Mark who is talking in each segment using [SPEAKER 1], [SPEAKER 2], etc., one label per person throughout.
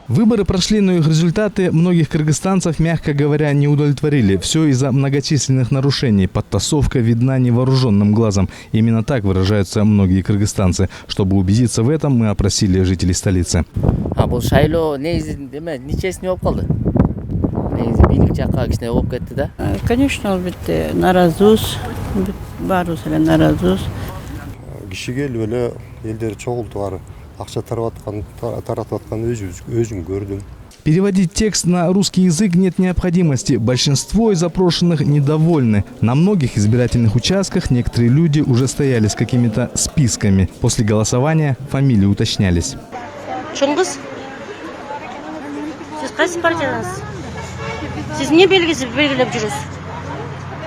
[SPEAKER 1] Выборы прошли, но их результаты многих кыргызстанцев, мягко говоря, не удовлетворили. Все из-за многочисленных нарушений. Подтасовка видна невооруженным глазом. Именно так выражаются многие кыргызстанцы. Чтобы убедиться в этом, мы опросили жителей столицы.
[SPEAKER 2] Бұл шайлоо нечесіне болып қалды. Билік жаққа кішіне болып кетті да.
[SPEAKER 3] Конечно, албетте наразыбыз, баарыбыз эле наразыбыз.
[SPEAKER 4] Кишиге эле элдер чогултугар акча таратып аткан өзүң көрдүм.
[SPEAKER 1] Переводить текст на русский язык нет необходимости. Большинство из опрошенных недовольны. На многих избирательных участках некоторые люди уже стояли с какими-то списками. После голосования фамилии уточнялись.
[SPEAKER 5] Чоңгуз, сиз кайсы партиядасыз? Сиз эмне белгилеп жүрөсүз?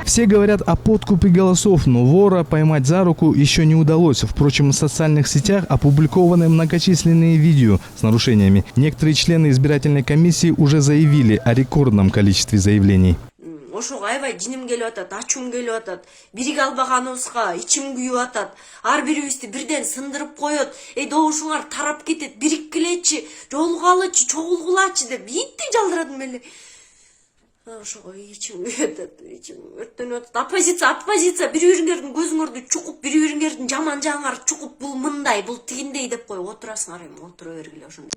[SPEAKER 1] Все говорят о подкупе голосов, но вора поймать за руку еще не удалось. Впрочем, в социальных сетях опубликованы многочисленные видео с нарушениями. Некоторые члены избирательной комиссии уже заявили о рекордном количестве заявлений.
[SPEAKER 6] Ошого аябай жиним келип атат, ачуум келип атат. Бириге албаганыбызга ичим күйүп атат. Ар бирибизди бирден сындырып коет. Добушуңар тарап кетет, бириккилечи, жолугалычы, чогулгулачы деп бийитти жалдырадым эле. Ошого ичим күйүп атат, ичим өрттөнүп атат. Оппозиция бири-бириңердин көзүңөрдү чукуп, бири-бириңердин жаман жагыңарды чукуп, бул мындай, бул тигиндей деп коюп отурасыңар, эми отура бергиле ошондой.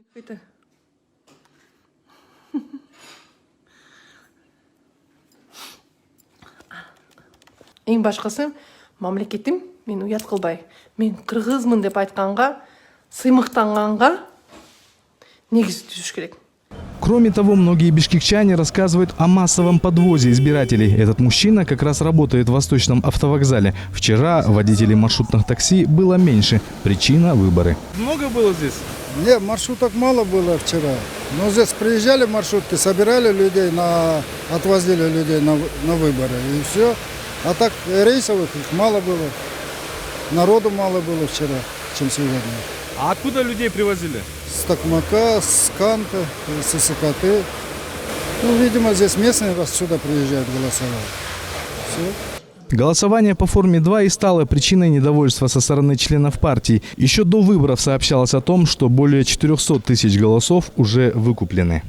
[SPEAKER 7] Эң башкысы мамлекетим мен уят кылбай, мен кыргызмын деп айтканга, сыймыктанганга негиз түзүш керек.
[SPEAKER 1] Кроме того, многие бишкекчане рассказывают о массовом подвозе избирателей. Этот мужчина как раз работает в Восточном автовокзале. Вчера водителей маршрутных такси было меньше. Причина – выборы.
[SPEAKER 8] Много было здесь?
[SPEAKER 9] Нет, маршруток мало было вчера. Но здесь приезжали маршрутки, собирали людей, отвозили людей на выборы. И все. А так рейсовых их мало было. Народу мало было вчера, чем сегодня.
[SPEAKER 8] А откуда людей привозили?
[SPEAKER 9] С Токмака, с Канта, с Исакаты. Ну, видимо, здесь местные сюда приезжают голосовать. Все.
[SPEAKER 1] Голосование по форме 2 и стало причиной недовольства со стороны членов партии. Еще до выборов сообщалось о том, что более 400 тысяч голосов уже выкуплены.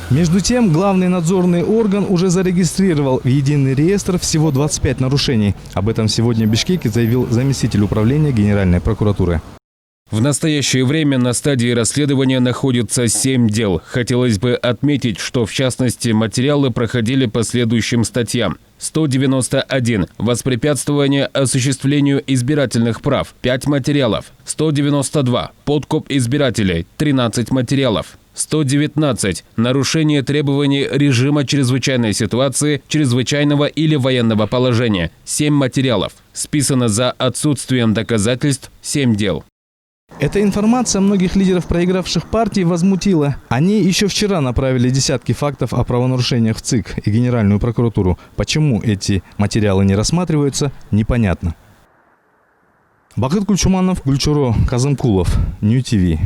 [SPEAKER 1] Между тем, главный надзорный орган уже зарегистрировал в единый реестр всего 25 нарушений. Об этом сегодня в Бишкеке заявил заместитель управления Генеральной прокуратуры.
[SPEAKER 10] В настоящее время на стадии расследования находится 7 дел. Хотелось бы отметить, что в частности материалы проходили по следующим статьям. 191. Воспрепятствование осуществлению избирательных прав. 5 материалов. 192. Подкуп избирателей. 13 материалов. 119. Нарушение требований режима чрезвычайной ситуации, чрезвычайного или военного положения. 7 материалов. Списано за отсутствием доказательств 7 дел.
[SPEAKER 1] Эта информация многих лидеров проигравших партий возмутила. Они еще вчера направили десятки фактов о правонарушениях в ЦИК и Генеральную прокуратуру. Почему эти материалы не рассматриваются, непонятно. Бакыт Кульчуманов, Гульчуро Казымкулов, Нью ТВ.